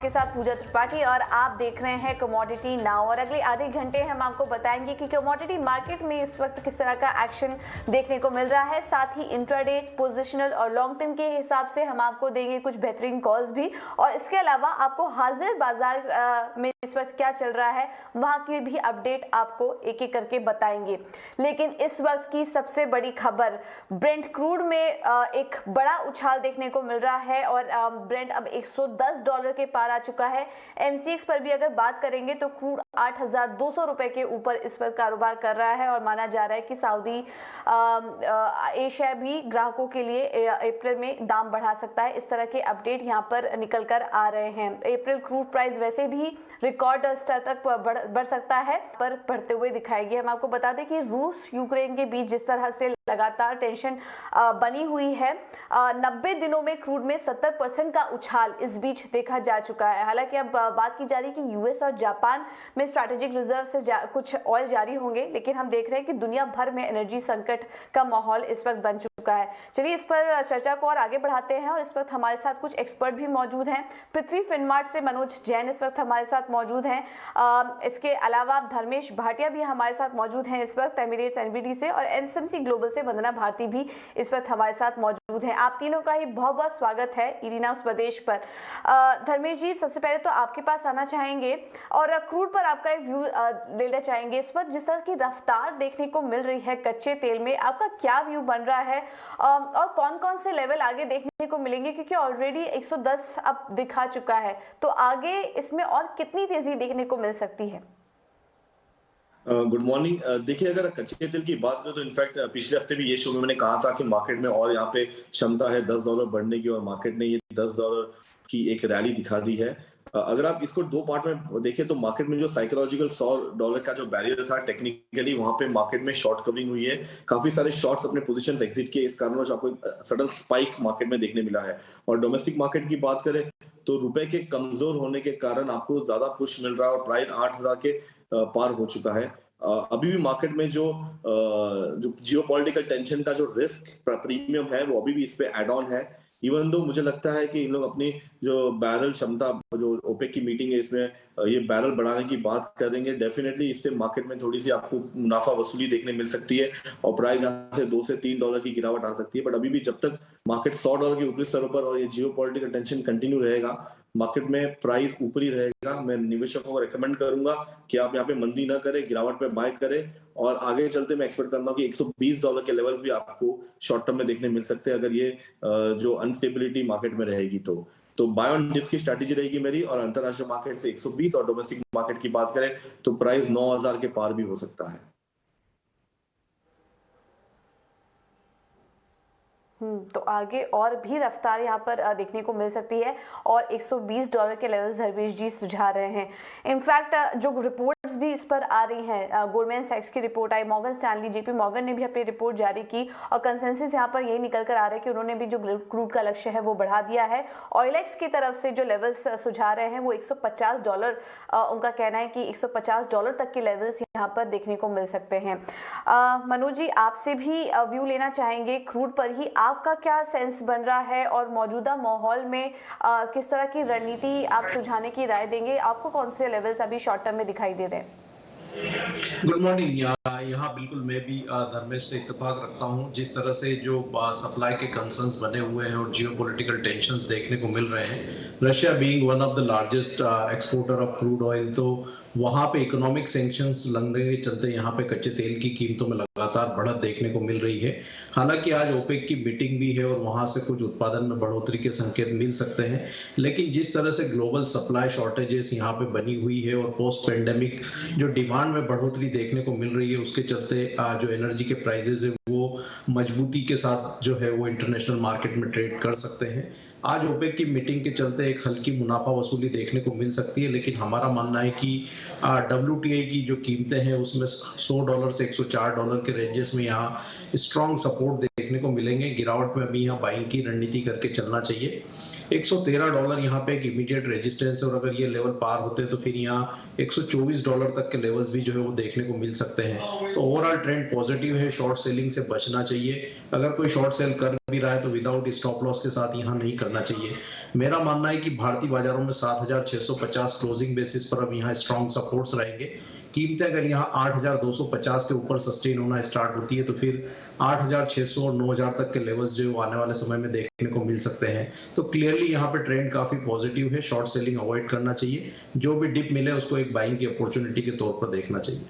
के साथ पूजा त्रिपाठी और आप देख रहे हैं कमोडिटी नाउ। और अगले आधे घंटे हम आपको बताएंगे कि कमोडिटी मार्केट में इस वक्त किस तरह का एक्शन देखने को मिल रहा है। साथ ही इंट्राडे, पोजिशनल और लॉन्ग टर्म के हिसाब से हम आपको देंगे कुछ बेहतरीन कॉल्स भी, और इसके अलावा आपको हाजिर बाजार में इस वक्त क्या चल रहा है वहां की भी अपडेट आपको एक एक करके बताएंगे। लेकिन इस वक्त की सबसे बड़ी खबर, ब्रेंट क्रूड में एक बड़ा उछाल देखने को मिल रहा है और ब्रेंट अब $110 के पार आ चुका है। एमसीएक्स पर भी अगर बात करेंगे तो क्रूड 8,200 रुपए के ऊपर इस पर कारोबार कर रहा है और माना जा रहा है कि सऊदी एशिया भी ग्राहकों के लिए अप्रैल में दाम बढ़ा सकता है। इस तरह के अपडेट यहां पर निकल कर आ रहे हैं। अप्रैल क्रूड प्राइस वैसे भी रिकॉर्ड स्तर तक बढ़ सकता है, पर बढ़ते हुए दिखाएगी। हम आपको बता दें कि रूस यूक्रेन के बीच जिस तरह से लगातार टेंशन बनी हुई है, 90 दिनों में क्रूड में 70% का उछाल इस बीच देखा जा चुका है। हालांकि अब बात की जा रही है कि यूएस और जापान में स्ट्रैटेजिक रिजर्व से कुछ ऑयल जारी होंगे, लेकिन हम देख रहे हैं कि दुनिया भर में एनर्जी संकट का माहौल इस वक्त बन चुका है। चलिए इस पर चर्चा को और आगे बढ़ाते हैं और इस वक्त हमारे साथ कुछ एक्सपर्ट भी मौजूद हैं। पृथ्वी फिनमार्ट से मनोज जैन इस वक्त हमारे साथ मौजूद हैं। इसके अलावा धर्मेश भाटिया भी हमारे साथ मौजूद हैं इस वक्त एमिरेट्स एनबीडी से, और एसएमसी ग्लोबल से वंदना भारती भी इस वक्त हमारे साथ मौजूद हैं। आप तीनों का ही बहुत बहुत स्वागत है इरीना स्वदेश पर। धर्मेश जी, सबसे पहले तो आपके पास आना चाहेंगे और क्रूड पर आपका एक व्यू लेना चाहेंगे। इस वक्त जिस तरह की रफ्तार देखने को मिल रही है कच्चे तेल में, आपका क्या व्यू बन रहा है और कौन कौन से लेवल आगे देखने को मिलेंगे, क्योंकि ऑलरेडी 110 अब दिखा चुका है, तो आगे इसमें और कितनी तेजी देखने को मिल सकती है? Good morning. देखिए, अगर कच्चे तेल की बात करें तो इनफैक्ट पिछले हफ्ते भी ये शो में मैंने कहा था कि मार्केट में और यहाँ पे क्षमता है $10 बढ़ने की, और मार्केट ने ये $10 की एक रैली दिखा दी है। अगर आप इसको दो पार्ट में देखें तो मार्केट में जो साइकोलॉजिकल $100 का जो बैरियर था, टेक्निकली वहां पे मार्केट में शॉर्ट कवरिंग हुई है। काफी सारे शॉर्ट्स अपने पोजीशंस एग्जिट किए, इस कारणवश आपको सडन स्पाइक मार्केट में देखने मिला है। और डोमेस्टिक मार्केट की बात करें तो रुपए के कमजोर होने के कारण आपको ज्यादा पुश मिल रहा है और प्राइस 8,000 के पार हो चुका है। अभी भी मार्केट में जो जियोपॉलिटिकल टेंशन का जो रिस्क प्रीमियम है वो अभी भी इस पे एड ऑन है। इवन दो मुझे लगता है कि इन लोग अपनी जो बैरल क्षमता, जो ओपेक की मीटिंग है इसमें ये बैरल बढ़ाने की बात करेंगे, डेफिनेटली इससे मार्केट में थोड़ी सी आपको मुनाफा वसूली देखने मिल सकती है और प्राइस यहाँ से $2 से $3 की गिरावट आ सकती है। बट अभी भी जब तक मार्केट $100 के ऊपरी स्तरों पर और ये जियोपॉलिटिकल टेंशन कंटिन्यू रहेगा, मार्केट में प्राइस ऊपरी रहेगा। मैं निवेशकों को रेकमेंड करूंगा कि आप यहाँ पे मंदी ना करें, गिरावट पे बाय करें, और आगे चलते मैं एक्सपेक्ट करता हूँ कि $120 के लेवल भी आपको शॉर्ट टर्म में देखने मिल सकते हैं अगर ये जो अनस्टेबिलिटी मार्केट में रहेगी। तो बाय ऑन डिप की स्ट्रैटेजी रहेगी मेरी, और अंतरराष्ट्रीय मार्केट से 120 और डोमेस्टिक मार्केट की बात करें तो प्राइस 9,000 के पार भी हो सकता है। तो आगे और भी रफ्तार यहाँ पर देखने को मिल सकती है और $120 के लेवल्स धर्मेश जी सुझा रहे हैं। इनफैक्ट जो रिपोर्ट्स भी इस पर आ रही हैं, गोल्डमैन सैक्स की रिपोर्ट आई, मॉर्गन स्टैनली, जेपी मॉर्गन ने भी अपनी रिपोर्ट जारी की और कंसेंसस यहाँ पर यही निकल कर आ रहा है कि उन्होंने भी जो क्रूड का लक्ष्य है वो बढ़ा दिया है। ऑयलएक्स की तरफ से जो लेवल्स सुझा रहे हैं वो $150, उनका कहना है कि $150 तक के लेवल्स यहाँ पर देखने को मिल सकते हैं। मनोज जी, आपसे भी व्यू लेना चाहेंगे क्रूड पर ही, आपका क्या सेंस बन रहा है और मौजूदा माहौल में किस तरह की रणनीति आप सुझाने की राय देंगे? आपको कौन से लेवल्स अभी शॉर्ट टर्म में दिखाई दे रहे हैं? Good morning. यहाँ बिल्कुल मैं भी धर्मेश से इत्तेफाक रखता हूँ। जिस तरह से जो सप्लाई के कंसर्न्स बने हुए हैं और जियोपॉलिटिकल टेंशंस देखने को मिल रहे हैं, Russia being one of the largest exporter of crude oil, तो वहां पे इकोनॉमिक सैंक्शंस लगने के चलते यहाँ पे कच्चे तेल की कीमतों में लगातार बढ़त देखने को मिल रही है। हालांकि आज ओपेक की मीटिंग भी है और वहां से कुछ उत्पादन में बढ़ोतरी के संकेत मिल सकते हैं, लेकिन जिस तरह से ग्लोबल सप्लाई शॉर्टेजेस यहाँ पे बनी हुई है और पोस्ट पेंडेमिक जो डिमांड में बढ़ोतरी देखने को मिल रही है, उसके चलते जो एनर्जी के प्राइसेस है वो मजबूती के साथ जो है वो इंटरनेशनल मार्केट में ट्रेड कर सकते हैं। आज ओपेक की मीटिंग के चलते एक हल्की मुनाफा वसूली देखने को मिल सकती है, लेकिन हमारा मानना है कि WTI की जो कीमतें हैं उसमें $100 से $104 के रेंजेस में यहाँ स्ट्रॉन्ग सपोर्ट देखने को मिलेंगे। गिरावट में अभी यहाँ बाइंग की रणनीति करके चलना चाहिए। $113 यहाँ पे एक इमीडिएट रेजिस्टेंस है और अगर ये लेवल पार होते हैं तो फिर यहाँ $124 तक के लेवल्स भी जो है वो देखने को मिल सकते हैं। तो ओवरऑल ट्रेंड पॉजिटिव है, शॉर्ट सेलिंग से बचना चाहिए। अगर कोई शॉर्ट सेल कर भी रहा है तो विदाउट स्टॉप लॉस के साथ यहाँ नहीं करना चाहिए। मेरा मानना है कि भारतीय बाजारों में 7,650 क्लोजिंग बेसिस पर अब यहाँ स्ट्रॉन्ग सपोर्ट्स रहेंगे। कीमतें अगर यहाँ 8,250 के ऊपर सस्टेन होना स्टार्ट होती है तो फिर 8,600 और 9,000 तक के लेवल्स जो आने वाले समय में देखने को मिल सकते हैं। तो क्लियरली यहाँ पे ट्रेंड काफी पॉजिटिव है, शॉर्ट सेलिंग अवॉइड करना चाहिए। जो भी डिप मिले उसको एक बाइंग की अपॉर्चुनिटी के तौर पर देखना चाहिए।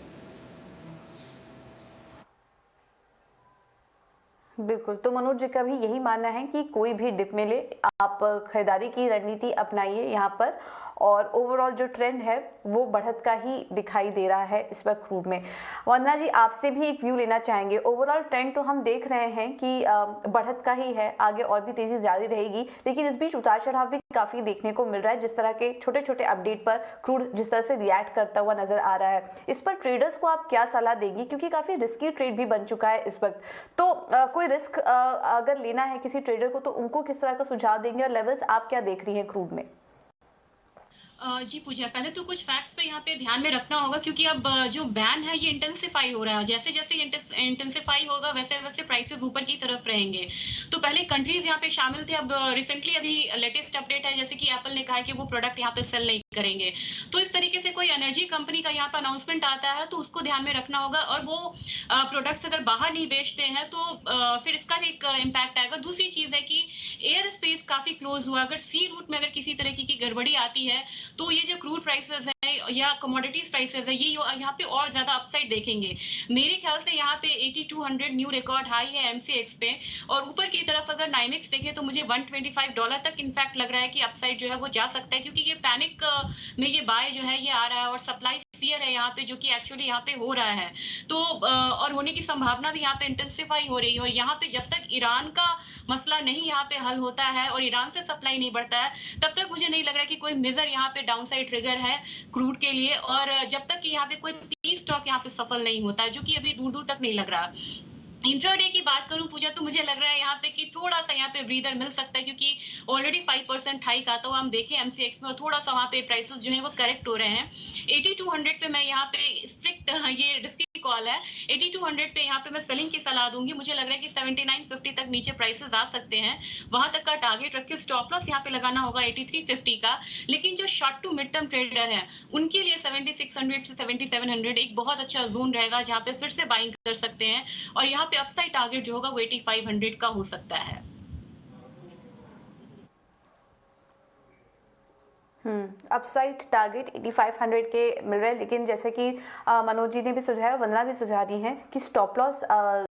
बिल्कुल, तो मनोज जी का भी यही मानना है कि कोई भी डिप मिले आप खरीदारी की रणनीति अपनाइए यहाँ पर, और ओवरऑल जो ट्रेंड है वो बढ़त का ही दिखाई दे रहा है इस वक्त क्रूड में। वंदना जी, आपसे भी एक व्यू लेना चाहेंगे। ओवरऑल ट्रेंड तो हम देख रहे हैं कि बढ़त का ही है, आगे और भी तेजी जारी रहेगी, लेकिन इस बीच उतार चढ़ाव भी काफी देखने को मिल रहा है। जिस तरह के छोटे छोटे अपडेट पर क्रूड जिस तरह से रिएक्ट करता हुआ नजर आ रहा है, इस पर ट्रेडर्स को आप क्या सलाह देंगी, क्योंकि काफी रिस्की ट्रेड भी बन चुका है इस वक्त। तो कोई रिस्क अगर लेना है किसी ट्रेडर को तो उनको किस तरह का सुझाव देंगे, और लेवल्स आप क्या देख रही हैं क्रूड में? जी पूजा, पहले तो कुछ फैक्ट्स पे यहाँ पे ध्यान में रखना होगा, क्योंकि अब जो बैन है ये इंटेंसिफाई हो रहा है। जैसे जैसे इंटेंसिफाई होगा वैसे वैसे प्राइसेस ऊपर की तरफ रहेंगे। तो पहले कंट्रीज यहाँ पे शामिल थे, अब रिसेंटली अभी लेटेस्ट अपडेट है जैसे कि एप्पल ने कहा है कि वो प्रोडक्ट यहाँ पे सेल नहीं करेंगे। तो इस तरीके से कोई एनर्जी कंपनी का यहाँ पे अनाउंसमेंट आता है तो उसको ध्यान में रखना होगा, और वो प्रोडक्ट्स अगर बाहर नहीं बेचते हैं तो फिर इसका भी एक इम्पैक्ट आएगा। दूसरी चीज है कि एयर स्पेस काफी क्लोज हुआ, अगर सी रूट में अगर किसी तरह की गड़बड़ी आती है तो ये जो क्रूड प्राइसेस है या कमोडिटीज प्राइसेस है ये यहाँ पे और ज्यादा अपसाइड देखेंगे। मेरे ख्याल से यहाँ पे 8200 न्यू रिकॉर्ड हाई है एमसीएक्स पे, और ऊपर की तरफ अगर नाइमेक्स देखे तो मुझे $125 तक इनफैक्ट लग रहा है कि अपसाइड जो है वो जा सकता है, क्योंकि ये पैनिक में ये बाय जो है ये आ रहा है और सप्लाई फियर है यहाँ पे जो कि एक्चुअली यहाँ पे हो रहा है। तो और होने की संभावना भी यहाँ पे इंटेंसिफाई हो रही है, और यहाँ पे जब तक ईरान का मसला नहीं यहाँ पे हल होता है और ईरान से सप्लाई नहीं बढ़ता है तब तक मुझे नहीं लग रहा कि कोई मेजर यहाँ पे डाउनसाइड ट्रिगर है क्रूड के लिए। और जब तक कि यहाँ पे कोई पीस टॉक यहाँ पे सफल नहीं होता है, जो कि अभी दूर दूर तक नहीं लग रहा। इंट्राडे की बात करूं पूजा, तो मुझे लग रहा है यहाँ पे कि थोड़ा सा यहाँ पे ब्रीदर मिल सकता है, क्योंकि ऑलरेडी 5% हाइक आता हुआ हम देखें एमसीएक्स में, और थोड़ा सा वहाँ पे प्राइसेस जो है वो करेक्ट हो रहे हैं। 8200 पे मैं यहाँ पे स्ट्रिक्ट ये रिस्की कॉल है, 8200 पे यहाँ पे मैं सेलिंग की सलाह दूंगी। मुझे लग रहा है कि 7950 तक नीचे प्राइसेस आ सकते हैं, वहां तक का टारगेट रख के स्टॉप लॉस यहाँ पे लगाना होगा 8350 का। लेकिन जो short to mid term trader है उनके लिए 7600 से 7700 एक बहुत अच्छा जोन रहेगा जहाँ पे फिर से बाइंग कर सकते हैं, और यहाँ पे अपसाइड टारगेट जो होगा वो 8500 का हो सकता है। अपसाइड टारगेट 8500 के मिल रहे हैं, लेकिन जैसे कि मनोज जी ने भी सुझाया, वंदना भी सुझा रही हैं कि स्टॉप लॉस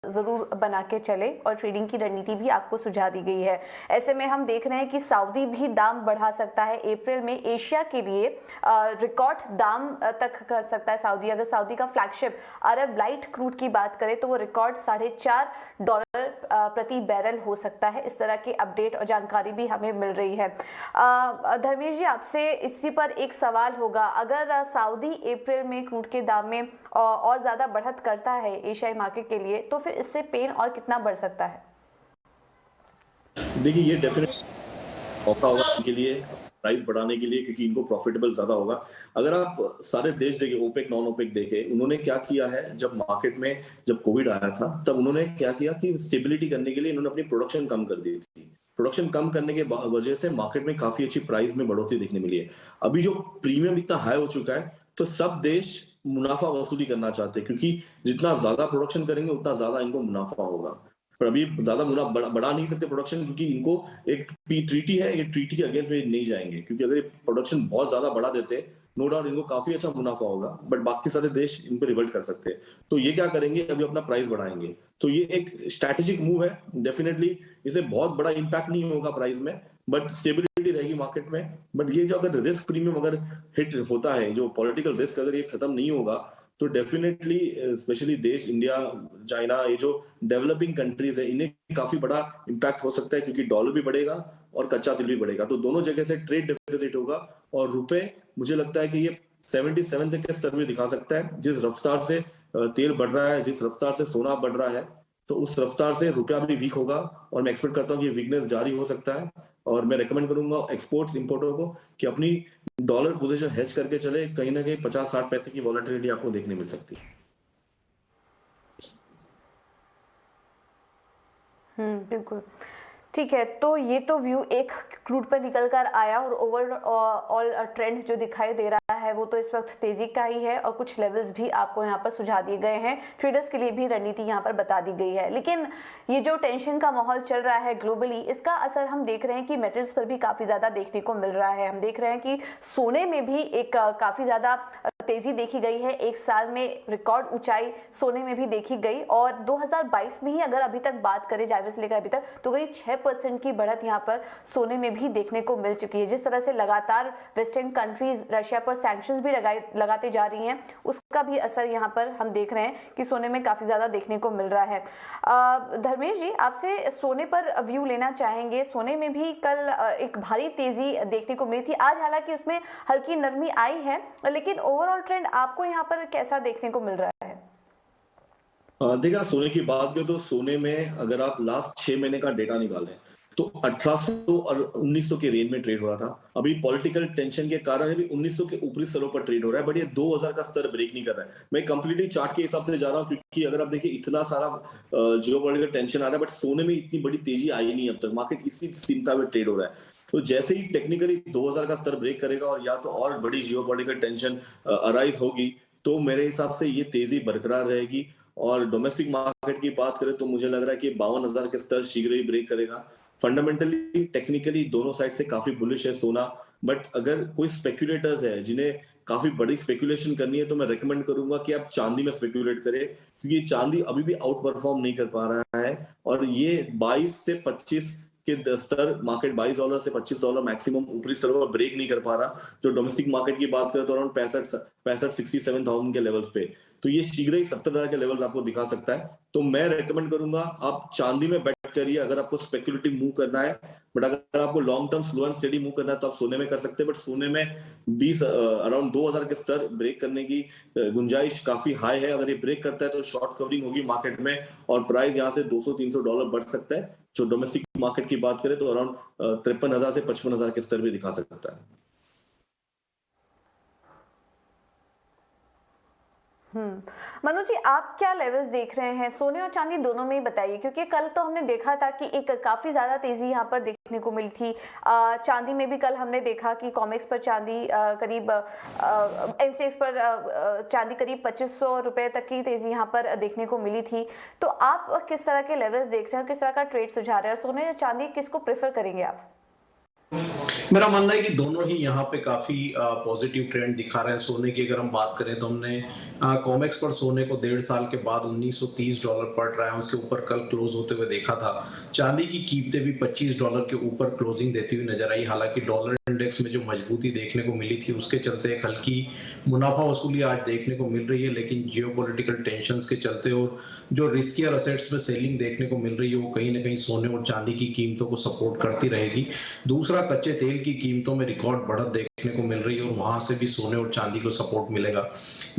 जरूर बना के चले, और ट्रेडिंग की रणनीति भी आपको सुझा दी गई है। ऐसे में हम देख रहे हैं कि सऊदी भी दाम बढ़ा सकता है अप्रैल में, एशिया के लिए रिकॉर्ड दाम तक कर सकता है सऊदी। अगर सऊदी का फ्लैगशिप अरब लाइट क्रूड की बात करें तो वो रिकॉर्ड $4.5 प्रति बैरल हो सकता है। इस तरह की अपडेट और जानकारी भी हमें मिल रही है। धर्मेश जी, आपसे इसी पर एक सवाल होगा, अगर सऊदी अप्रैल में क्रूड के दाम में और ज्यादा बढ़त करता है एशियाई मार्केट के लिए, तो फिर इससे पेन और कितना बढ़ सकता है? देखिए, ये डेफिनेटली मौका होगा इनके लिए प्राइस बढ़ाने के लिए, क्योंकि इनको प्रॉफिटेबल ज्यादा होगा। अगर आप सारे देश देखें, ओपेक नॉन ओपेक देखें, उन्होंने क्या किया है, जब मार्केट में जब कोविड आया था तब उन्होंने क्या किया कि स्टेबिलिटी करने के लिए इन्होंने अपनी प्रोडक्शन कम कर दी थी। प्रोडक्शन कम करने के वजह से मार्केट में काफी अच्छी प्राइस में बढ़ोतरी देखने मिली है। अभी जो प्रीमियम इतना हाई हो चुका है तो सब देश मुनाफा वसूली करना चाहते हैं, क्योंकि जितना ज्यादा प्रोडक्शन करेंगे उतना ज्यादा इनको मुनाफा होगा। पर अभी ज्यादा मुनाफा बढ़ा नहीं सकते प्रोडक्शन, क्योंकि इनको एक ट्रीटी है, ये ट्रीटी के अगेंस्ट में नहीं जाएंगे, क्योंकि अगर ये प्रोडक्शन बहुत ज्यादा बढ़ा देते नो डाउट इनको काफी अच्छा मुनाफा होगा, बट बाकी सारे देश इन पर रिवर्ट कर सकते हैं। तो ये क्या करेंगे, अभी अपना प्राइस बढ़ाएंगे। तो ये एक स्ट्रैटेजिक मूव है। डेफिनेटली इसे बहुत बड़ा इंपैक्ट नहीं होगा प्राइस में, बट स्टेबिलिटी रहेगी मार्केट में। बट ये जो अगर रिस्क प्रीमियम अगर हिट होता है, जो पॉलिटिकल रिस्क अगर ये खत्म नहीं होगा, तो डेफिनेटली स्पेशली देश इंडिया, चाइना, ये जो डेवलपिंग कंट्रीज है, इन्हें काफी बड़ा इंपैक्ट हो सकता है, क्योंकि डॉलर भी बढ़ेगा और कच्चा तेल भी बढ़ेगा। तो दोनों जगह से ट्रेड डेफिसिट होगा, और रुपए मुझे लगता है कि ये 77 तक के स्तर में दिखा सकता है। जिस रफ्तार से तेल बढ़ रहा है, जिस रफ्तार से सोना बढ़ रहा है, तो उस रफ्तार से रुपया भी वीक होगा और मैं एक्सपेक्ट करता हूँ कि वीकनेस जारी हो सकता है। और मैं रेकमेंड करूंगा एक्सपोर्ट्स इंपोर्टर को कि अपनी डॉलर पोजीशन हेज करके चले, कहीं ना कहीं 50-60 पैसे की वॉलेटिलिटी आपको देखने मिल सकती है। बिल्कुल ठीक है। तो ये तो व्यू एक क्रूड पर निकल कर आया और ओवरऑल ट्रेंड जो दिखाई दे रहा है वो तो इस वक्त तेजी का ही है और कुछ लेवल्स भी आपको यहाँ पर सुझा दिए गए हैं, ट्रेडर्स के लिए भी रणनीति यहाँ पर बता दी गई है। लेकिन ये जो टेंशन का माहौल चल रहा है ग्लोबली, इसका असर हम देख रहे हैं कि मेटल्स पर भी काफी ज्यादा देखने को मिल रहा है। हम देख रहे हैं कि सोने में भी एक काफी ज्यादा तेजी देखी गई है, एक साल में रिकॉर्ड ऊंचाई सोने में भी देखी गई और 2022 में ही अगर अभी तक बात करें जनवरी से लेकर अभी तक तो करीब 6% की बढ़त यहाँ पर सोने में भी देखने को मिल चुकी है। जिस तरह से लगातार वेस्टर्न कंट्रीज रशिया पर सैंक्शंस भी लगाते जा रही हैं, उसका भी असर यहाँ पर हम देख रहे हैं कि सोने में काफी ज्यादा देखने को मिल रहा है। धर्मेश जी, आपसे सोने पर व्यू लेना चाहेंगे। सोने में भी कल एक भारी तेजी देखने को मिली थी, आज हालांकि उसमें हल्की नरमी आई है, लेकिन ओवरऑल ट्रेंड आपको यहाँ पर कैसा देखने को मिल रहा है? देखा, सोने की बात करें तो सोने में अगर आप लास्ट 6 महीने का डेटा निकालें तो 1800 और 1900 के रेंज में ट्रेड हो रहा था। अभी पॉलिटिकल टेंशन के कारण अभी 1900 के ऊपरी स्तरों पर ट्रेड हो रहा है, बट ये 2000 का स्तर ब्रेक नहीं कर रहा है। मैं कंप्लीटली चार्ट के हिसाब से जा रहा हूँ क्योंकि अगर आप देखिए इतना सारा जियोपॉलिटिकल टेंशन आ रहा है, बट सोने में इतनी बड़ी तेजी आई नहीं अब तक। मार्केट इसी चिंता में ट्रेड हो रहा है। तो जैसे ही टेक्निकली 2000 का स्तर ब्रेक करेगा और या तो और बड़ी जियोपॉलिटिकल टेंशन अराइज होगी तो मेरे हिसाब से ये तेजी बरकरार रहेगी। और डोमेस्टिक मार्केट की बात करें तो मुझे लग रहा है कि 52,000 के स्तर शीघ्र ही ब्रेक करेगा। फंडामेंटली टेक्निकली दोनों साइड से काफी बुलिश है सोना, बट अगर कोई स्पेक्युलेटर्स है जिन्हें काफी बड़ी स्पेकुलेशन करनी है तो मैं रेकमेंड करूंगा कि आप चांदी में स्पेकुलेट करें, क्योंकि चांदी अभी भी आउट परफॉर्म नहीं कर पा रहा है और ये 22 से 25 के स्तर, मार्केट $22 से $25 मैक्सिमम ऊपरी स्तरों पर ब्रेक नहीं कर पा रहा। जो डोमेस्टिक मार्केट की बात करें तो अराउंड 67,000 के लेवल्स पे, तो ये शीघ्र ही 70,000 के लेवल्स आपको दिखा सकता है। तो मैं रेकमेंड करूंगा आप चांदी में बेट करिए अगर आपको स्पेकुलेटिव मूव करना है, बट अगर आपको long term slow and steady move करना है तो आप सोने में कर सकते हैं। बट सोने में अराउंड 2000 के स्तर ब्रेक करने की गुंजाइश काफी हाई है। अगर ये ब्रेक करता है तो शॉर्ट कवरिंग होगी मार्केट में और प्राइस यहाँ से $200-300 बढ़ सकता है। जो डोमेस्टिक मार्केट की बात करें तो अराउंड 53,000 से 55,000 के स्तर भी दिखा सकता है। मनु जी, आप क्या लेवल्स देख रहे हैं सोने और चांदी दोनों में ही बताइए, क्योंकि कल तो हमने देखा था कि एक काफी ज्यादा तेजी यहाँ पर देखने को मिली थी। चांदी में भी कल हमने देखा कि कॉमेक्स पर चांदी करीब एमसीएक्स पर चांदी करीब 2500 रुपए तक की तेजी यहाँ पर देखने को मिली थी। तो आप किस तरह के लेवल्स देख रहे हैं, किस तरह का ट्रेड सुझा रहे हैं, सोने और चांदी किसको प्रेफर करेंगे आप? मेरा मानना है कि दोनों ही यहाँ पे काफी पॉजिटिव ट्रेंड दिखा रहे हैं। सोने की अगर हम बात करें तो हमने कॉमेक्स पर सोने को 1.5 साल के बाद $1930 पड़ रहा है, उसके ऊपर कल क्लोज होते हुए देखा था। चांदी की कीमतें भी $25 के ऊपर क्लोजिंग देती हुई नजर आई। हालांकि डॉलर इंडेक्स में जो मजबूती देखने को मिली थी उसके चलते एक हल्की मुनाफा वसूली आज देखने को मिल रही है, लेकिन जियोपॉलिटिकल टेंशंस के चलते और जो रिस्कियर असेट्स में सेलिंग देखने को मिल रही है वो कहीं ना कहीं सोने और चांदी की कीमतों को सपोर्ट करती रहेगी। दूसरा, कच्चे तेल की कीमतों में रिकॉर्ड बढ़त देखने को मिल रही है और वहां से भी सोने और चांदी को सपोर्ट मिलेगा।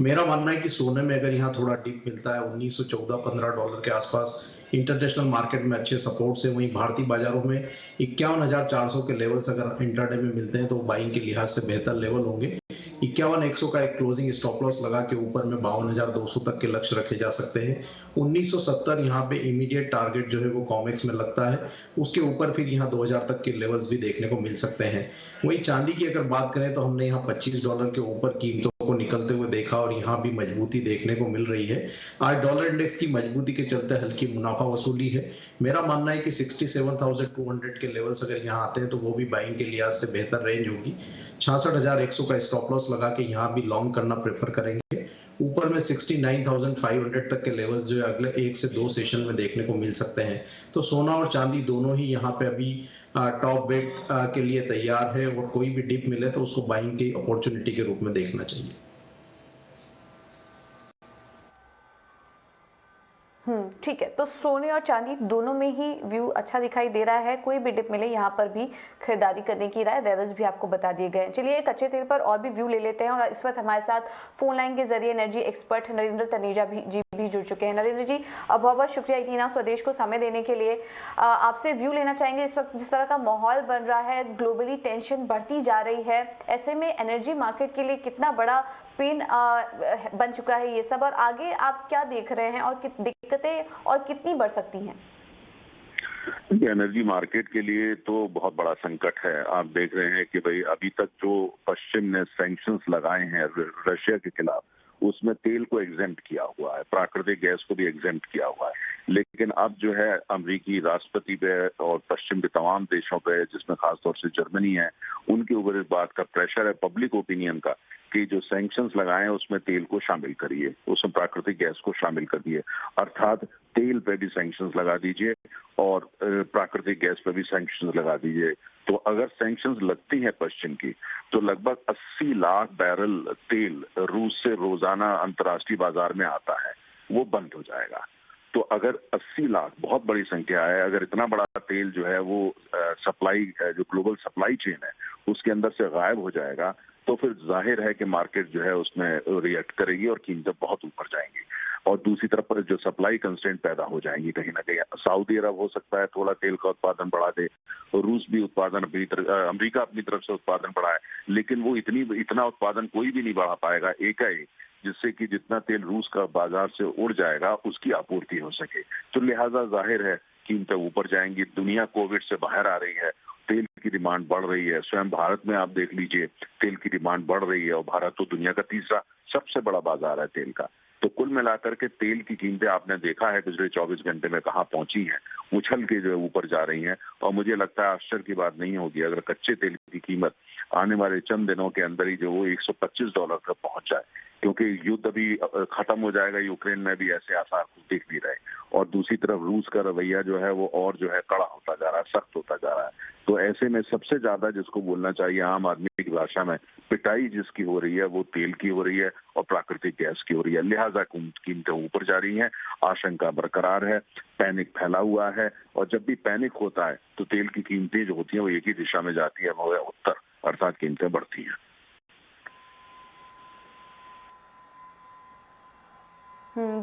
मेरा मानना है कि सोने में अगर यहाँ थोड़ा डिप मिलता है $1914-15 के आसपास इंटरनेशनल मार्केट में अच्छे सपोर्ट से, वहीं भारतीय बाजारों में 51,400 के लेवल्स अगर इंट्राडे में मिलते हैं तो बाइंग के लिहाज से बेहतर लेवल होंगे। 51,100 का एक क्लोजिंग स्टॉप लॉस लगा के ऊपर में 52,200 तक के लक्ष्य रखे जा सकते हैं। 1970 यहाँ पे इमीडिएट टारगेट जो है वो कॉमेक्स में लगता है, उसके ऊपर फिर यहाँ 2000 तक के लेवल्स भी देखने को मिल सकते हैं। वहीं चांदी की अगर बात करें तो हमने यहाँ $25 के ऊपर कीमतों को निकलते हुए देखा और यहाँ भी मजबूती देखने को मिल रही है। आज डॉलर इंडेक्स की मजबूती के चलते हल्की मुनाफा वसूली है। मेरा मानना है कि 67,200 के लेवल्स अगर यहाँ आते हैं तो वो भी बाइंग के लिहाज से बेहतर रेंज होगी। 66,100 का स्टॉप लॉस लगा के यहाँ भी लॉन्ग करना प्रेफर करेंगे। ऊपर में 69,500 तक के लेवल्स जो है अगले 1 से 2 सेशन में देखने को मिल सकते हैं। तो सोना और चांदी दोनों ही यहाँ पे अभी टॉप बेट के लिए तैयार है और कोई भी डिप मिले तो उसको बाइंग की अपॉर्चुनिटी के रूप में देखना चाहिए। ठीक है, तो सोने और चांदी दोनों में ही व्यू अच्छा दिखाई दे रहा है। कोई भी डिप मिले यहाँ पर भी खरीदारी करने की राय, लेवल्स भी आपको बता दिए गए। चलिए कच्चे तेल पर और भी व्यू ले लेते हैं और इस वक्त हमारे साथ फोन लाइन के जरिए एनर्जी एक्सपर्ट नरेंद्र तनेजा जी भी जुड़ चुके हैं। नरेंद्र जी, बहुत बहुत शुक्रिया इटीना स्वदेश को समय देने के लिए। आपसे व्यू लेना चाहेंगे इस वक्त जिस तरह का माहौल बन रहा है, ग्लोबली टेंशन बढ़ती जा रही है, ऐसे में एनर्जी मार्केट के लिए कितना बड़ा पेन बन चुका है ये सब, और आगे आप क्या देख रहे हैं और दिक्कतें और कितनी बढ़ सकती हैं? एनर्जी मार्केट के लिए तो बहुत बड़ा संकट है। आप देख रहे हैं कि भाई अभी तक जो पश्चिम ने सैंक्शंस लगाए हैं रशिया के खिलाफ, उसमें तेल को एग्जेम्प्ट किया हुआ है, प्राकृतिक गैस को भी एग्जेम्प्ट किया हुआ है। लेकिन अब जो है अमेरिकी राष्ट्रपति पे और पश्चिम के तमाम देशों पे, जिसमें खासतौर से जर्मनी है, उनके ऊपर इस बात का प्रेशर है पब्लिक ओपिनियन का कि जो सैंक्शंस लगाए हैं उसमें तेल को शामिल करिए, उसमें प्राकृतिक गैस को शामिल करिए, अर्थात तेल पे भी सैंक्शंस लगा दीजिए और प्राकृतिक गैस पे भी सैंक्शंस लगा दीजिए। तो अगर सैंक्शंस लगती हैं पश्चिम की, तो लगभग 80 लाख बैरल तेल रूस से रोजाना अंतर्राष्ट्रीय बाजार में आता है, वो बंद हो जाएगा। तो अगर 80 लाख बहुत बड़ी संख्या है, अगर इतना बड़ा तेल जो है वो सप्लाई जो ग्लोबल सप्लाई चेन है उसके अंदर से गायब हो जाएगा, तो फिर जाहिर है कि मार्केट जो है उसमें रिएक्ट करेगी और कीमतें बहुत ऊपर जाएंगी। और दूसरी तरफ पर जो सप्लाई कंस्ट्रेंट पैदा हो जाएंगी, कहीं ना कहीं सऊदी अरब हो सकता है थोड़ा तेल का उत्पादन बढ़ा दे, रूस भी उत्पादन अमेरिका अपनी तरफ से उत्पादन बढ़ाए, लेकिन वो इतना उत्पादन कोई भी नहीं बढ़ा पाएगा एकाएक, जिससे कि जितना तेल रूस का बाजार से उड़ जाएगा उसकी आपूर्ति हो सके। तो लिहाजा जाहिर है कीमतें ऊपर जाएंगी। दुनिया कोविड से बाहर आ रही है, तेल की डिमांड बढ़ रही है। स्वयं भारत में आप देख लीजिए तेल की डिमांड बढ़ रही है और भारत तो दुनिया का तीसरा सबसे बड़ा बाजार है तेल का। तो कुल मिलाकर के तेल की कीमतें आपने देखा है पिछले 24 घंटे में कहाँ पहुंची हैं, उछल के जो है ऊपर जा रही हैं। और मुझे लगता है आश्चर्य की बात नहीं होगी अगर कच्चे तेल की कीमत आने वाले चंद दिनों के अंदर ही जो वो $125 तक पहुंच जाए, क्योंकि युद्ध अभी खत्म हो जाएगा यूक्रेन में भी, ऐसे आसार दिख नहीं रहे। और दूसरी तरफ रूस का रवैया जो है वो और जो है कड़ा होता जा रहा है, सख्त होता जा रहा है। तो ऐसे में सबसे ज्यादा जिसको बोलना चाहिए आम आदमी की भाषा में, पिटाई जिसकी हो रही है वो तेल की हो रही है और प्राकृतिक गैस की हो रही है। लिहाजा कीमतें ऊपर जा रही हैं, आशंका बरकरार है, पैनिक फैला हुआ है। और जब भी पैनिक होता है तो तेल की कीमतें जो होती हैं वो एक ही दिशा में जाती है, वो है उत्तर, अर्थात कीमतें बढ़ती हैं।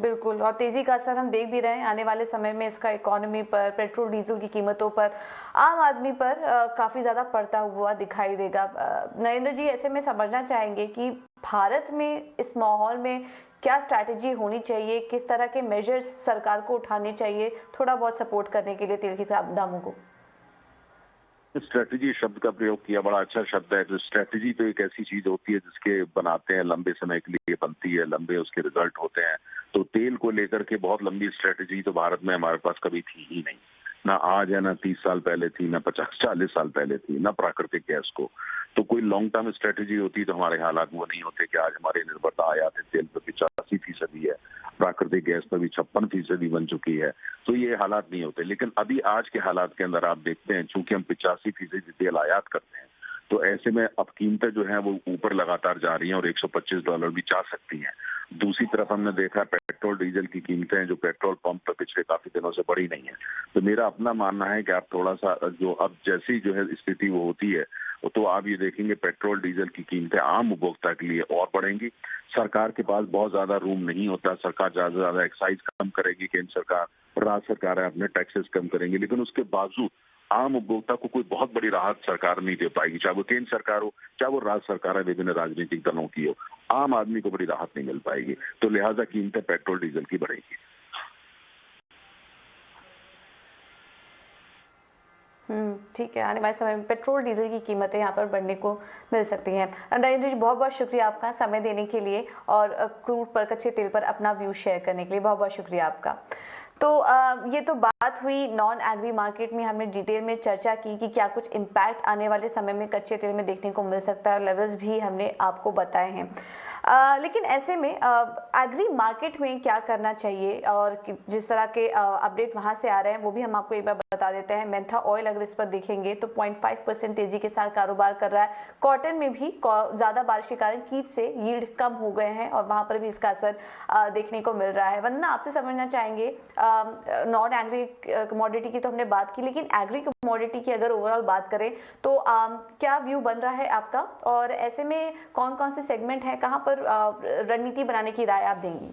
बिल्कुल, और तेजी का असर हम देख भी रहे हैं। आने वाले समय में इसका इकोनॉमी पर, पेट्रोल डीजल की कीमतों पर, आम आदमी पर काफ़ी ज़्यादा पड़ता हुआ दिखाई देगा। नरेंद्र जी, ऐसे में समझना चाहेंगे कि भारत में इस माहौल में क्या स्ट्रैटेजी होनी चाहिए, किस तरह के मेजर्स सरकार को उठाने चाहिए थोड़ा बहुत सपोर्ट करने के लिए तेल के दामों को? स्ट्रेटजी शब्द का प्रयोग किया, बड़ा अच्छा शब्द है। तो स्ट्रेटजी तो एक ऐसी चीज होती है जिसके बनाते हैं, लंबे समय के लिए बनती है, लंबे उसके रिजल्ट होते हैं। तो तेल को लेकर के बहुत लंबी स्ट्रेटजी तो भारत में हमारे पास कभी थी ही नहीं, ना आज है, ना 30 साल पहले थी, ना 50-40 साल पहले थी, ना प्राकृतिक गैस को। तो कोई लॉन्ग टर्म स्ट्रेटजी होती तो हमारे हालात वो नहीं होते कि आज हमारी निर्भरता आयात तेल पर 85% है, प्राकृतिक गैस पर भी 56% बन चुकी है। तो ये हालात नहीं होते। लेकिन अभी आज के हालात के अंदर आप देखते हैं, चूंकि हम 85% तेल आयात करते हैं, तो ऐसे में अब कीमतें जो हैं वो ऊपर लगातार जा रही हैं और $125 भी जा सकती हैं। दूसरी तरफ हमने देखा पेट्रोल डीजल की कीमतें जो पेट्रोल पंप पर पिछले काफी दिनों से बढ़ी नहीं है। तो मेरा अपना मानना है कि आप थोड़ा सा जो अब जैसी जो है स्थिति वो होती है, तो आप ये देखेंगे पेट्रोल डीजल की कीमतें आम उपभोक्ता के लिए और बढ़ेंगी। सरकार के पास बहुत ज्यादा रूम नहीं होता, सरकार ज्यादा से ज्यादा एक्साइज कम करेगी, केंद्र सरकार, राज्य सरकार है अपने टैक्सेस कम करेंगे, लेकिन उसके बावजूद आम उपभोक्ता को कोई बहुत बड़ी राहत सरकार नहीं दे पाएगी, चाहे वो केंद्र सरकार हो, चाहे वो राज्य सरकार है, विभिन्न राजनीतिक दलों की हो, आम आदमी को बड़ी राहत नहीं मिल पाएगी। तो लिहाजा कीमतें पेट्रोल डीजल की बढ़ेगी। ठीक है, आने वाले समय में पेट्रोल डीजल की कीमतें यहाँ पर बढ़ने को मिल सकती हैं। नरेंद्र जी, बहुत बहुत शुक्रिया आपका समय देने के लिए और क्रूड पर, कच्चे तेल पर अपना व्यू शेयर करने के लिए बहुत बहुत शुक्रिया आपका। तो ये तो बात हुई नॉन एग्री मार्केट में, हमने डिटेल में चर्चा की कि क्या कुछ इम्पैक्ट आने वाले समय में कच्चे तेल में देखने को मिल सकता है, और लेवल्स भी हमने आपको बताए हैं। लेकिन ऐसे में एग्री मार्केट में क्या करना चाहिए, और जिस तरह के अपडेट वहां से आ रहे हैं वो भी हम आपको एक बार बता देते हैं। मेंथा ऑयल अगर इस पर देखेंगे तो 0.5% तेजी के साथ कारोबार कर रहा है। कॉटन में भी ज्यादा बारिश के कारण कीट से यील्ड कम हो गए हैं और वहां पर भी इसका असर देखने को मिल रहा है। वंदना, आपसे समझना चाहेंगे, नॉन एग्री कमोडिटी की तो हमने बात की, लेकिन एग्री कमोडिटी की अगर ओवरऑल बात करें तो क्या व्यू बन रहा है आपका, और ऐसे में कौन कौन से सेगमेंट हैं, कहां पर रणनीति बनाने की राय आप देंगी?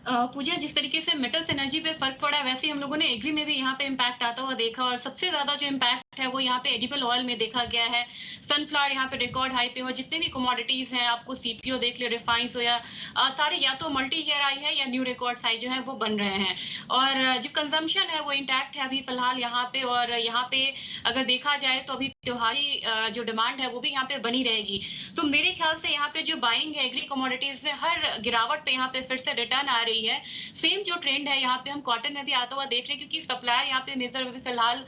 पूजा, जिस तरीके से मेटल्स एनर्जी पे फर्क पड़ा है, वैसे हम लोगों ने एग्री में भी यहाँ पे इम्पैक्ट आता हुआ देखा, और सबसे ज्यादा जो इम्पैक्ट है वो यहाँ पे एडिबल ऑयल में देखा गया है। सनफ्लावर यहाँ पे रिकॉर्ड हाई पे, और जितने भी कमोडिटीज हैं, आपको सीपीओ देख ले, रिफाइंस हो या सारे या तो मल्टी ईयर आई है या न्यू रिकॉर्ड हाई जो है वो बन रहे हैं। और जो कंजम्पशन है वो इंटैक्ट है अभी फिलहाल यहाँ पे, और यहाँ पे अगर देखा जाए तो अभी त्योहारी जो डिमांड है वो भी यहाँ पे बनी रहेगी। तो मेरे ख्याल से यहाँ पे जो बाइंग है एग्री कमोडिटीज में, हर गिरावट पे यहाँ पे फिर से रिटर्न आ रही है। सेम जो ट्रेंड है यहाँ पे हम कॉटन में भी आता हुआ देख रहे हैं, क्योंकि सप्लायर यहाँ पे मेजर भी फिलहाल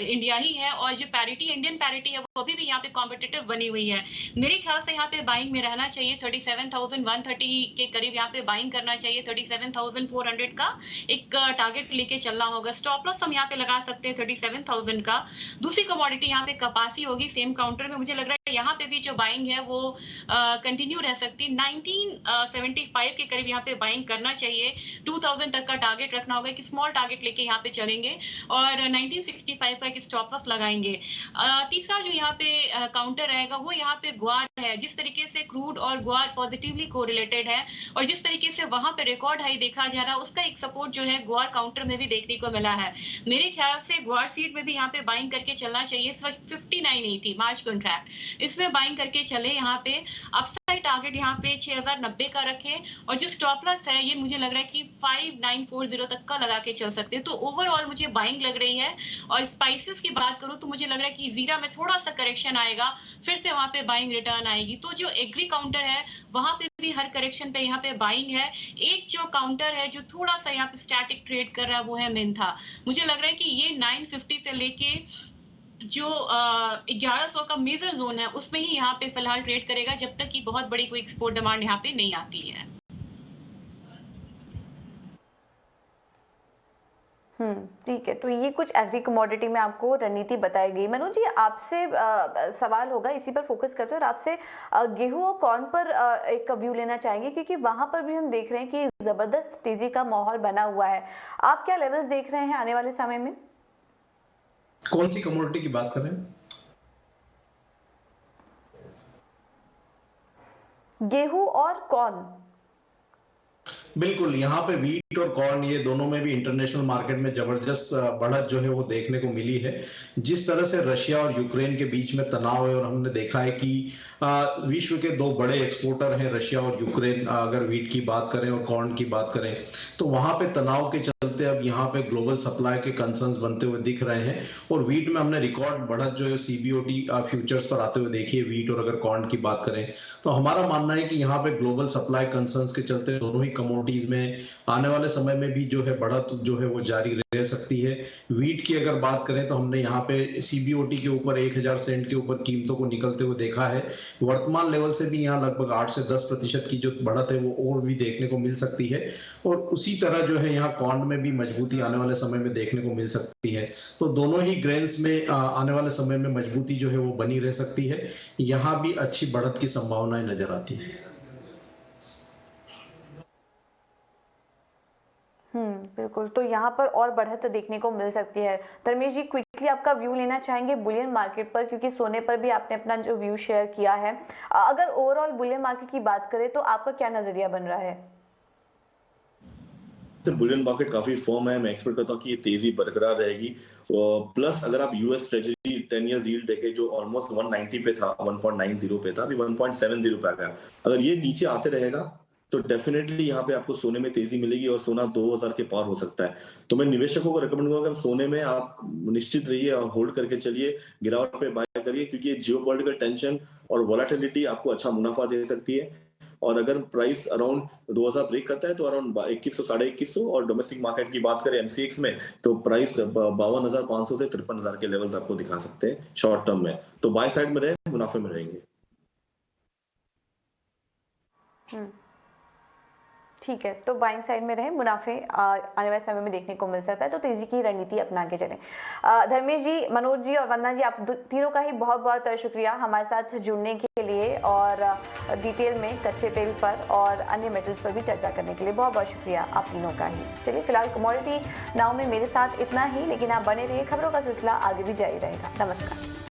इंडिया ही है, और जो पैरिटी इंडियन पैरिटी है वो अभी भी यहाँ पे कॉम्पिटिटिव बनी हुई है। मेरे ख्याल से यहाँ पे बाइंग में रहना चाहिए, 37,130 के करीब यहाँ पे बाइंग करना चाहिए। 37,400 का एक टारगेट लेके चलना होगा। स्टॉप लॉस हम यहाँ पे लगा सकते हैं 37,000 का। दूसरी कमोडिटी यहाँ पे कपासी होगी सेम काउंटर में, मुझे लग रहा है यहाँ पे भी जो बाइंग है वो कंटिन्यू रह सकती है। 1975 के करीब यहाँ पे बाइंग करना चाहिए। 2000 तक का टारगेट रखना होगा, एक स्मॉल टारगेट लेके यहाँ पे चलेंगे, और 1965 का एक स्टॉप लॉस लगाएंगे। तीसरा जो यहाँ पे काउंटर रहेगा वो यहाँ पे ग्वार है। जिस तरीके से क्रूड और ग्वार पॉजिटिवली कोरिलेटेड है, और जिस तरीके से वहां पे रिकॉर्ड हाई देखा जा रहा है, उसका एक सपोर्ट जो है ग्वार काउंटर में भी देखने को मिला है। मेरे ख्याल से ग्वार सीट में भी यहाँ पे बाइंग करके चलना चाहिए। 5980 मार्च कॉन्ट्रैक्ट, इसमें बाइंग करके चले। यहाँ पे अपसाइड टारगेट यहाँ पे 6090 का रखे, और जो स्टॉप लॉस है ये मुझे लग रहा है कि 5940 तक का लगा के चल सकते हैं। तो ओवरऑल मुझे बाइंग लग रही है। और स्पाइसेस की बात करूं तो मुझे लग रहा है कि जीरा में थोड़ा सा करेक्शन आएगा, फिर से वहां पे बाइंग रिटर्न आएगी। तो जो एग्री काउंटर है वहां पे भी हर करेक्शन पे यहाँ पे बाइंग है। एक जो काउंटर है जो थोड़ा सा यहाँ पे स्टैटिक ट्रेड कर रहा है वो है मिंथा। मुझे लग रहा है कि ये 950 से लेके जो 1100 का मेजर जोन है उसमें ही यहाँ पे फिलहाल ट्रेड करेगा, जब तक कि बहुत बड़ी कोई एक्सपोर्ट डिमांड यहाँ पे नहीं आती है। ठीक है, तो ये कुछ एग्री कमोडिटी में आपको रणनीति बताई गई। मनोज जी, आपसे सवाल होगा, इसी पर फोकस करते हैं, और आपसे गेहूं और कॉर्न पर एक व्यू लेना चाहेंगे, क्योंकि वहां पर भी हम देख रहे हैं कि जबरदस्त तेजी का माहौल बना हुआ है। आप क्या लेवल्स देख रहे हैं आने वाले समय में? कौन सी कमोडिटी की बात कर रहे हैं? गेहूं और कॉर्न। बिल्कुल, यहाँ पे वीट और कॉर्न ये दोनों में भी इंटरनेशनल मार्केट में जबरदस्त बढ़त जो है वो देखने को मिली है। जिस तरह से रशिया और यूक्रेन के बीच में तनाव है, और हमने देखा है कि विश्व के दो बड़े एक्सपोर्टर हैं रशिया और यूक्रेन, अगर वीट की बात करें और कॉर्न की बात करें, तो वहां पे तनाव के चलते अब यहाँ पे ग्लोबल सप्लाई के कंसर्न्स बनते हुए दिख रहे हैं। और वीट में हमने रिकॉर्ड बढ़त जो है सीबीओटी फ्यूचर्स पर आते हुए देखी है वीट और अगर कॉर्न की बात करें, तो हमारा मानना है कि यहाँ पे ग्लोबल सप्लाई कंसर्न्स के चलते दोनों ही कमोडिटीज में आने वाले समय में भी जो है बढ़त जो है वो जारी रह सकती है। वीट की अगर बात करें तो हमने यहाँ पे सीबीओटी के ऊपर 1000 सेंट के ऊपर कीमतों को निकलते हुए देखा है। वर्तमान लेवल से भी यहाँ लगभग 8 से 10% की जो बढ़त है वो और भी देखने को मिल सकती है। और उसी तरह जो है यहाँ कॉर्न में भी मजबूती आने वाले समय में देखने को मिल सकती है। तो दोनों ही ग्रेन्स में आने वाले समय में मजबूती जो है वो बनी रह सकती है। यहाँ भी अच्छी बढ़त की संभावनाएं नजर आती है। बिल्कुल, तो यहाँ पर और बढ़त देखने को मिल सकती है। धर्मेश जी, क्विकली आपका व्यू लेना चाहेंगे बुलियन मार्केट पर, क्योंकि सोने पर भी आपने अपना जो व्यू शेयर किया है। अगर ओवरऑल बुलियन मार्केट की बात करें तो आपका क्या नजरिया बन रहा है? बुलियन मार्केट काफी फर्म है। मैं एक्सपेक्ट करता हूँ कि ये तेजी बरकरार रहेगी। प्लस अगर आप यूएस ट्रेजरी 10 ईयर यील्ड देखें जो ऑलमोस्ट 190 पे था, 1.90 पे था, अभी 1.70 पे आ गया। अगर ये नीचे आते रहेगा तो डेफिनेटली यहाँ पे आपको सोने में तेजी मिलेगी और सोना 2000 के पार हो सकता है। तो मैं निवेशकों को रेकमेंड करूंगा सोने में आप निश्चित रहिए और होल्ड करके चलिए, गिरावट पे बाय करिए, क्योंकि जियोपॉलिटिकल टेंशन और वोलेटिलिटी आपको अच्छा मुनाफा दे सकती है। और अगर प्राइस अराउंड 2000 ब्रेक करता है तो अराउंड 2100 2150, और डोमेस्टिक मार्केट की बात करें एमसीएक्स में तो प्राइस 52,500 से 53,000 के लेवल्स आपको दिखा सकते हैं शॉर्ट टर्म में। तो बाय साइड में रहे, मुनाफे में रहेंगे। ठीक है, तो बाइंग साइड में रहे, मुनाफे आने वाले समय में देखने को मिल सकता है, तो तेजी की रणनीति अपना के चलें। धर्मेश जी, मनोज जी और वंदना जी, आप तीनों का ही बहुत बहुत शुक्रिया हमारे साथ जुड़ने के लिए और डिटेल में कच्चे तेल पर और अन्य मेटल्स पर भी चर्चा करने के लिए बहुत बहुत शुक्रिया आप तीनों का ही। चलिए, फिलहाल कमोडिटी नाउ में मेरे साथ इतना ही, लेकिन आप बने रहिए, खबरों का सिलसिला आगे भी जारी रहेगा। नमस्कार।